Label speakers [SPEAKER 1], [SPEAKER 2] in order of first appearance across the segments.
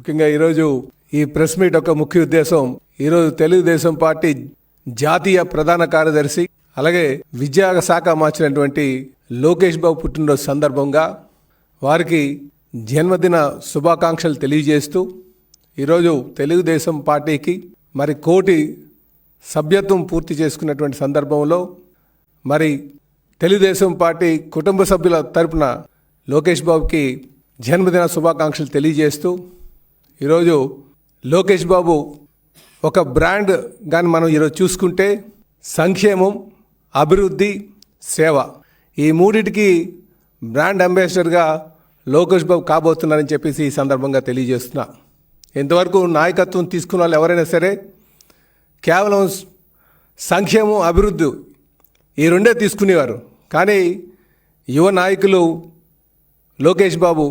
[SPEAKER 1] ముఖ్యంగా ఈరోజు ఈ ప్రెస్ మీట్ యొక్క ముఖ్య ఉద్దేశం, ఈరోజు తెలుగుదేశం పార్టీ జాతీయ ప్రధాన కార్యదర్శి అలాగే విద్యాశాఖ మార్చినటువంటి లోకేష్ బాబు పుట్టినరోజు సందర్భంగా వారికి జన్మదిన శుభాకాంక్షలు తెలియజేస్తూ ఈరోజు తెలుగుదేశం పార్టీకి మరి 1 కోటి సభ్యత్వం పూర్తి చేసుకున్నటువంటి సందర్భంలో మరి తెలుగుదేశం పార్టీ కుటుంబ సభ్యుల తరపున లోకేష్ బాబుకి జన్మదిన శుభాకాంక్షలు తెలియజేస్తూ ఈరోజు లోకేష్ బాబు ఒక బ్రాండ్ కానీ మనం ఈరోజు చూసుకుంటే సంక్షేమం, అభివృద్ధి, సేవ ఈ మూడింటికి బ్రాండ్ అంబాసిడర్గా లోకేష్ బాబు కాబోతున్నారని చెప్పేసి ఈ సందర్భంగా తెలియజేస్తున్నా. ఇంతవరకు నాయకత్వం తీసుకున్న వాళ్ళు ఎవరైనా సరే కేవలం సంక్షేమం, అభివృద్ధి ఈ రెండే తీసుకునేవారు. కానీ యువ నాయకులు లోకేష్ బాబు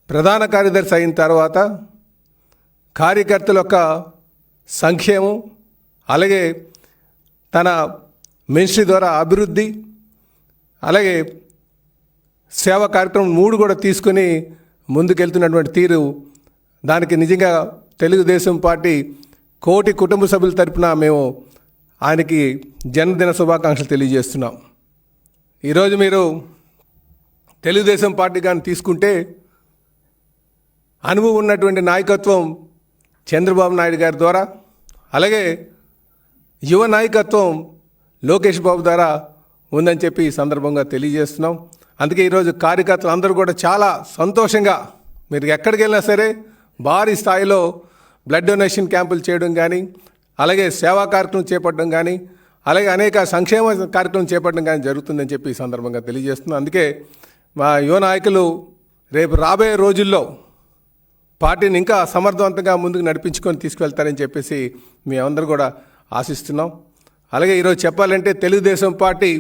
[SPEAKER 1] ప్రధాన కార్యదర్శి అయిన తర్వాత కార్యకర్తల యొక్క సంక్షేమం అలాగే తన మినిస్ట్రీ ద్వారా అభివృద్ధి అలాగే సేవా కార్యక్రమం 3 కూడా తీసుకొని ముందుకెళ్తున్నటువంటి తీరు, దానికి నిజంగా తెలుగుదేశం పార్టీ 1 కోటి కుటుంబ సభ్యుల తరపున మేము ఆయనకి జన్మదిన శుభాకాంక్షలు తెలియజేస్తున్నాం. ఈరోజు మీరు తెలుగుదేశం పార్టీ కానీ తీసుకుంటే అనుభవం ఉన్నటువంటి నాయకత్వం చంద్రబాబు నాయుడు గారి ద్వారా అలాగే యువ నాయకత్వం లోకేష్ బాబు ద్వారా ఉందని చెప్పి ఈ సందర్భంగా తెలియజేస్తున్నాం. అందుకే ఈరోజు కార్యకర్తలు అందరూ కూడా చాలా సంతోషంగా మీరు ఎక్కడికి వెళ్ళినా సరే భారీ స్థాయిలో బ్లడ్ డొనేషన్ క్యాంపులు చేయడం కానీ అలాగే సేవా కార్యక్రమం చేపట్టడం కానీ అలాగే అనేక సంక్షేమ కార్యక్రమం చేపట్టడం కానీ జరుగుతుందని చెప్పి ఈ సందర్భంగా తెలియజేస్తున్నాం. అందుకే మా యువ నాయకులు రేపు రాబోయే రోజుల్లో పార్టీని ఇంకా సమర్థవంతంగా ముందుకు నడిపించుకొని తీసుకువెళ్తారని చెప్పేసి మేమందరూ కూడా ఆశిస్తున్నాం. అలాగే ఈరోజు చెప్పాలంటే తెలుగుదేశం పార్టీ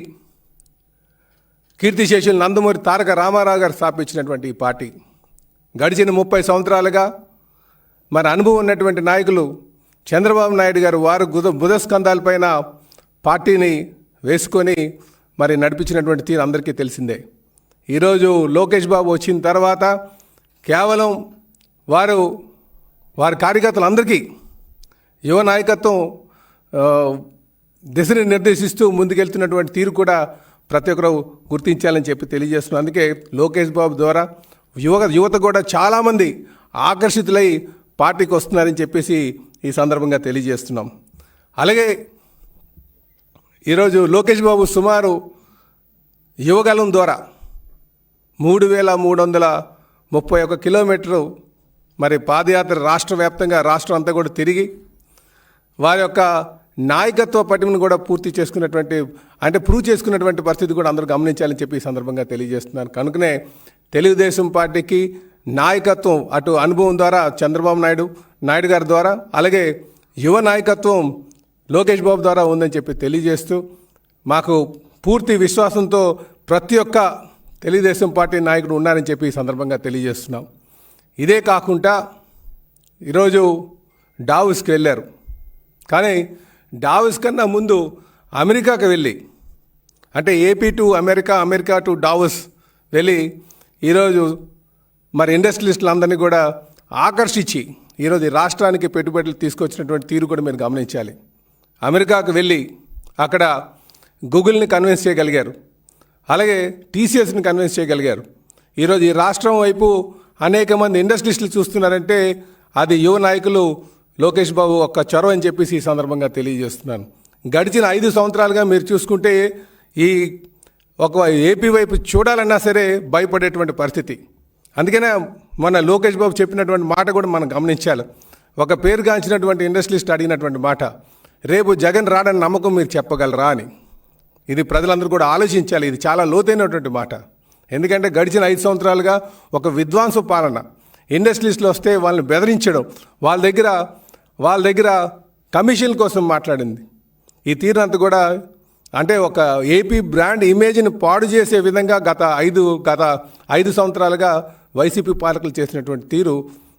[SPEAKER 1] కీర్తిశేషులు నందమూరి తారక రామారావు గారు స్థాపించినటువంటి ఈ పార్టీ గడిచిన 30 సంవత్సరాలుగా మరి అనుభవం ఉన్నటువంటి నాయకులు చంద్రబాబు నాయుడు గారు వారు బుధస్కంధాలపైన పార్టీని వేసుకొని మరి నడిపించినటువంటి తీరు అందరికీ తెలిసిందే. ఈరోజు లోకేష్ బాబు వచ్చిన తర్వాత కేవలం వారి కార్యకర్తలందరికీ యువ నాయకత్వం దిశని నిర్దేశిస్తూ ముందుకెళ్తున్నటువంటి తీరు కూడా ప్రతి ఒక్కరు గుర్తించాలని చెప్పి తెలియజేస్తున్నాం. అందుకే లోకేష్ బాబు ద్వారా యువత కూడా చాలామంది ఆకర్షితులై పార్టీకి వస్తున్నారని చెప్పేసి ఈ సందర్భంగా తెలియజేస్తున్నాం. అలాగే ఈరోజు లోకేష్ బాబు సుమారు యువగలం ద్వారా 3331 కిలోమీటరు మరి పాదయాత్ర రాష్ట్ర వ్యాప్తంగా రాష్ట్రం అంతా కూడా తిరిగి వారి యొక్క నాయకత్వ పటిమను కూడా పూర్తి చేసుకున్నటువంటి ప్రూవ్ చేసుకున్నటువంటి పరిస్థితి కూడా అందరూ గమనించాలని చెప్పి ఈ సందర్భంగా తెలియజేస్తున్నాను. కనుకనే తెలుగుదేశం పార్టీకి నాయకత్వం అటు అనుభవం ద్వారా చంద్రబాబు నాయుడు గారి ద్వారా అలాగే యువ నాయకత్వం లోకేష్ బాబు ద్వారా ఉందని చెప్పి తెలియజేస్తూ మాకు పూర్తి విశ్వాసంతో ప్రతి ఒక్క తెలుగుదేశం పార్టీ నాయకుడు ఉన్నారని చెప్పి ఈ సందర్భంగా తెలియజేస్తున్నాం. ఇదే కాకుండా ఈరోజు డావోస్కి వెళ్ళారు. కానీ డావోస్ కన్నా ముందు అమెరికాకి వెళ్ళి AP to America, America to Davos వెళ్ళి ఈరోజు మరి ఇండస్ట్రియలిస్టులందరినీ కూడా ఆకర్షించి ఈరోజు ఈ రాష్ట్రానికి పెట్టుబడులు తీసుకొచ్చినటువంటి తీరు కూడా మీరు గమనించాలి. అమెరికాకు వెళ్ళి అక్కడ గూగుల్ని కన్విన్స్ చేయగలిగారు, అలాగే టీసీఎస్ని కన్విన్స్ చేయగలిగారు. ఈరోజు ఈ రాష్ట్రం వైపు అనేక మంది ఇండస్ట్రియలిస్టులు చూస్తున్నారంటే అది యువ నాయకులు లోకేష్ బాబు ఒక్క చొరవ అని చెప్పేసి ఈ సందర్భంగా తెలియజేస్తున్నాను. గడిచిన 5 సంవత్సరాలుగా మీరు చూసుకుంటే ఈ ఒక ఏపీ వైపు చూడాలన్నా సరే భయపడేటువంటి పరిస్థితి. అందుకనే మన లోకేష్ బాబు చెప్పినటువంటి మాట కూడా మనం గమనించాలి. ఒక పేరుగాంచినటువంటి ఇండస్ట్రియలిస్ట్ అడిగినటువంటి మాట, రేపు జగన్ రాడని నమ్మకం మీరు చెప్పగలరా అని. ఇది ప్రజలందరూ కూడా ఆలోచించాలి. ఇది చాలా లోతైనటువంటి మాట. ఎందుకంటే గడిచిన 5 సంవత్సరాలుగా ఒక విధ్వంస పాలన, ఇండస్ట్రియలిస్టులు వస్తే వాళ్ళని బెదిరించడం, వాళ్ళ దగ్గర కమిషన్ కోసం మాట్లాడింది. ఈ తీరునంతా కూడా ఒక ఏపీ బ్రాండ్ ఇమేజ్ని పాడు చేసే విధంగా గత 5 సంవత్సరాలుగా వైసీపీ పాలకులు చేసినటువంటి తీరు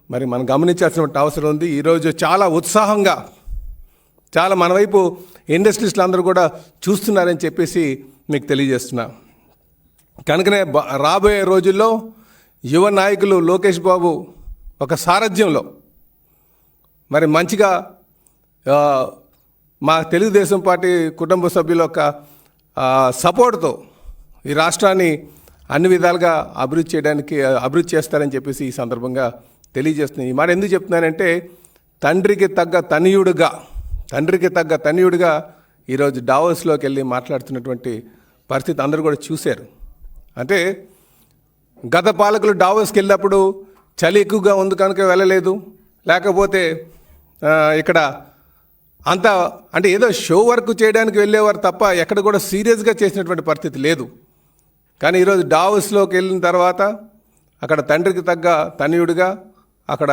[SPEAKER 1] మరి మనం గమనించాల్సినటువంటి అవసరం ఉంది. ఈరోజు చాలా ఉత్సాహంగా చాలా మన వైపు ఇండస్ట్రియలిస్టులు అందరూ కూడా చూస్తున్నారని చెప్పేసి మీకు తెలియజేస్తున్నా. కనుకనే రాబోయే రోజుల్లో యువ నాయకులు లోకేష్ బాబు ఒక సారథ్యంలో మరి మంచిగా మా తెలుగుదేశం పార్టీ కుటుంబ సభ్యుల యొక్క సపోర్ట్తో ఈ రాష్ట్రాన్ని అన్ని విధాలుగా అభివృద్ధి చేస్తారని చెప్పేసి ఈ సందర్భంగా తెలియజేస్తున్నాను. ఈ మాట ఎందుకు చెప్తున్నానంటే తండ్రికి తగ్గ తనయుడిగా ఈరోజు డావోస్లోకి వెళ్ళి మాట్లాడుతున్నటువంటి పరిస్థితి అందరూ కూడా చూశారు. అంటే గత పాలకులు డావోస్కి వెళ్ళినప్పుడు చలి ఎక్కువగా ఉంది కనుక వెళ్ళలేదు, లేకపోతే ఇక్కడ అంత అంటే ఏదో షో వర్క్ చేయడానికి వెళ్ళేవారు తప్ప ఎక్కడ కూడా సీరియస్గా చేసినటువంటి పరిస్థితి లేదు. కానీ ఈరోజు డావోస్లోకి వెళ్ళిన తర్వాత అక్కడ తండ్రికి తగ్గ తనయుడిగా అక్కడ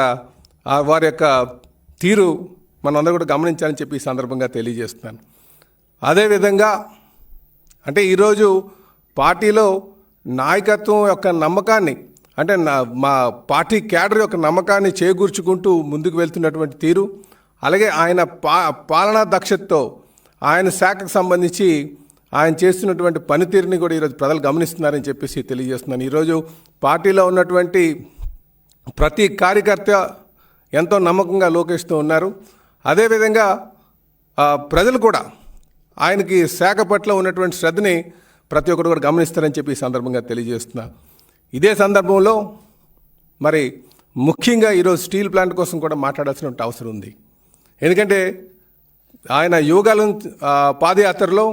[SPEAKER 1] వారి యొక్క తీరు మనందరూ కూడా గమనించాలని చెప్పి ఈ సందర్భంగా తెలియజేస్తున్నాను. అదేవిధంగా అంటే ఈరోజు పార్టీలో నాయకత్వం యొక్క నమ్మకాన్ని అంటే మా పార్టీ క్యాడర్ యొక్క నమ్మకాన్ని చేకూర్చుకుంటూ ముందుకు వెళ్తున్నటువంటి తీరు, అలాగే ఆయన పాలనా దక్షతతో ఆయన శాఖకు సంబంధించి ఆయన చేస్తున్నటువంటి పనితీరుని కూడా ఈరోజు ప్రజలు గమనిస్తున్నారని చెప్పేసి తెలియజేస్తున్నాను. ఈరోజు పార్టీలో ఉన్నటువంటి ప్రతి కార్యకర్త ఎంతో నమ్మకంగా లోకేష్తో ఉన్నారు. అదేవిధంగా ప్రజలు కూడా ఆయనకి శాఖ పట్ల ఉన్నటువంటి శ్రద్ధని ప్రతి ఒక్కరు కూడా గమనిస్తారని చెప్పి ఈ సందర్భంగా తెలియజేస్తున్నా. ఇదే సందర్భంలో మరి ముఖ్యంగా ఈరోజు స్టీల్ ప్లాంట్ కోసం కూడా మాట్లాడాల్సిన అవసరం ఉంది. ఎందుకంటే ఆయన యోగాల పాదయాత్రలో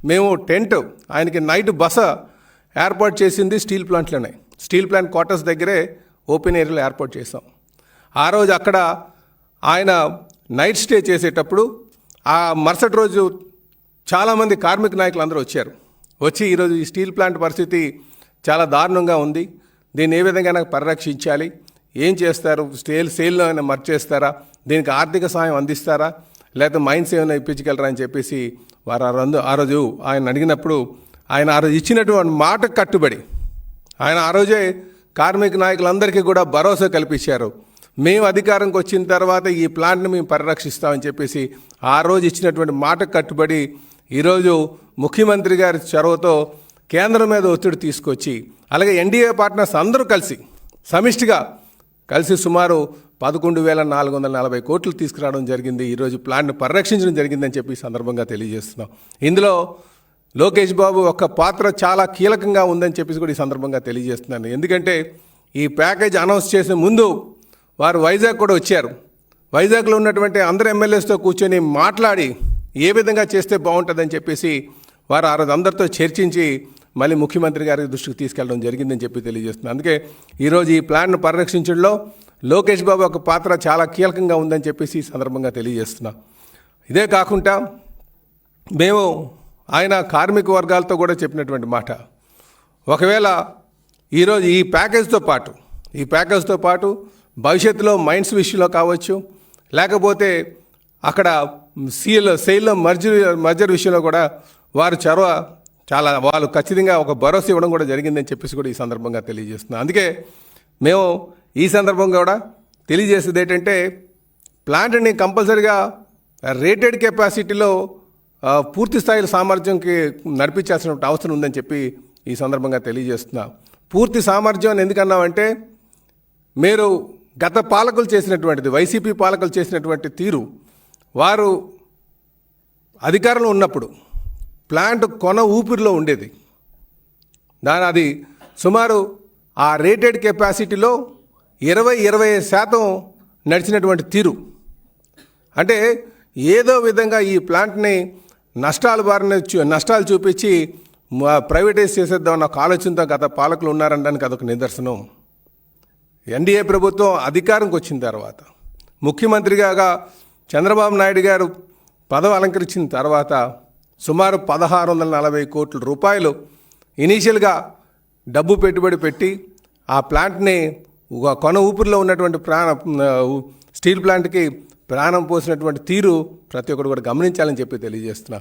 [SPEAKER 1] మేము టెంట్ ఆయనకి నైట్ బస ఏర్పాటు చేసింది స్టీల్ ప్లాంట్లోనే, స్టీల్ ప్లాంట్ క్వార్టర్స్ దగ్గరే ఓపెన్ ఏరియాలో ఏర్పాటు చేసాం. ఆ రోజు అక్కడ ఆయన నైట్ స్టే చేసేటప్పుడు ఆ మరుసటి రోజు చాలామంది కార్మిక నాయకులు అందరూ వచ్చి ఈరోజు ఈ స్టీల్ ప్లాంట్ పరిస్థితి చాలా దారుణంగా ఉంది, దీన్ని ఏ విధంగా నాకు పరిరక్షించాలి, ఏం చేస్తారు, సేల్లో ఏమైనా మర్చేస్తారా, దీనికి ఆర్థిక సాయం అందిస్తారా, లేకపోతే మైన్స్ ఏమైనా ఇప్పించగలరా అని చెప్పేసి వారు ఆ రోజు ఆయన అడిగినప్పుడు ఆయన ఆ రోజు ఇచ్చినటువంటి మాటకు కట్టుబడి ఆయన ఆ రోజే కార్మిక నాయకులందరికీ కూడా భరోసా కల్పించారు. మేము అధికారంకి వచ్చిన తర్వాత ఈ ప్లాంట్ని మేము పరిరక్షిస్తామని చెప్పేసి ఆ రోజు ఇచ్చినటువంటి మాటకు కట్టుబడి ఈరోజు ముఖ్యమంత్రి గారి చొరవతో కేంద్రం మీద ఒత్తిడి తీసుకొచ్చి అలాగే ఎన్డీఏ పార్ట్నర్స్ అందరూ సమిష్టిగా కలిసి సుమారు 11,440 కోట్లు తీసుకురావడం జరిగింది. ఈరోజు ప్లాంట్ను పరిరక్షించడం జరిగిందని చెప్పి ఈ సందర్భంగా తెలియజేస్తున్నాం. ఇందులో లోకేష్ బాబు ఒక పాత్ర చాలా కీలకంగా ఉందని చెప్పేసి కూడా ఈ సందర్భంగా తెలియజేస్తున్నాను. ఎందుకంటే ఈ ప్యాకేజ్ అనౌన్స్ చేసే ముందు వారు వైజాగ్ కూడా వచ్చారు. వైజాగ్లో ఉన్నటువంటి అందరు ఎమ్మెల్యేస్తో కూర్చొని మాట్లాడి ఏ విధంగా చేస్తే బాగుంటుందని చెప్పేసి వారు ఆ రోజు అందరితో చర్చించి మళ్ళీ ముఖ్యమంత్రి గారి దృష్టికి తీసుకెళ్ళడం జరిగిందని చెప్పి తెలియజేస్తున్నాను. అందుకే ఈరోజు ఈ ప్లాన్ను పరిరక్షించడంలో లోకేష్ బాబు ఒక పాత్ర చాలా కీలకంగా ఉందని చెప్పేసి ఈ సందర్భంగా తెలియజేస్తున్నాం. ఇదే కాకుండా మేము ఆయన కార్మిక వర్గాలతో కూడా చెప్పినటువంటి మాట, ఒకవేళ ఈరోజు ఈ ప్యాకేజ్తో పాటు భవిష్యత్తులో మైన్స్ విషయంలో కావచ్చు, లేకపోతే అక్కడ సెయిల్లో మర్జర్ విషయంలో కూడా వారు చొరవ వాళ్ళు ఖచ్చితంగా ఒక భరోసా ఇవ్వడం కూడా జరిగిందని చెప్పేసి కూడా ఈ సందర్భంగా తెలియజేస్తున్నాం. అందుకే మేము ఈ సందర్భంగా కూడా తెలియజేసేది ఏంటంటే ప్లాంట్ని కంపల్సరీగా రేటెడ్ కెపాసిటీలో పూర్తి స్థాయిలో సామర్థ్యంకి నడిపించాల్సిన అవసరం ఉందని చెప్పి ఈ సందర్భంగా తెలియజేస్తున్నా. పూర్తి సామర్థ్యం ఎందుకన్నామంటే మీరు గత పాలకులు చేసినటువంటిది, వైసీపీ పాలకులు చేసినటువంటి తీరు, వారు అధికారంలో ఉన్నప్పుడు ప్లాంట్ కొన ఊపిరిలో ఉండేది. అది సుమారు ఆ రేటెడ్ కెపాసిటీలో 20% నడిచినటువంటి తీరు. అంటే ఏదో విధంగా ఈ ప్లాంట్ని నష్టాలు చూపించి ప్రైవేటైజ్ చేసేద్దామన్న ఒక ఆలోచనతో గత పాలకులు ఉన్నారనడానికి అదొక నిదర్శనం. ఎన్డీఏ ప్రభుత్వం అధికారంకి వచ్చిన తర్వాత ముఖ్యమంత్రిగా చంద్రబాబు నాయుడు గారు పదవి అలంకరించిన తర్వాత సుమారు 1,640 కోట్ల రూపాయలు ఇనీషియల్గా డబ్బు పెట్టుబడి పెట్టి ఆ ప్లాంట్ని కొన ఊపిరిలో ఉన్నటువంటి స్టీల్ ప్లాంట్కి ప్రాణం పోసినటువంటి తీరు ప్రతి ఒక్కరు కూడా గమనించాలని చెప్పి తెలియజేస్తున్నా.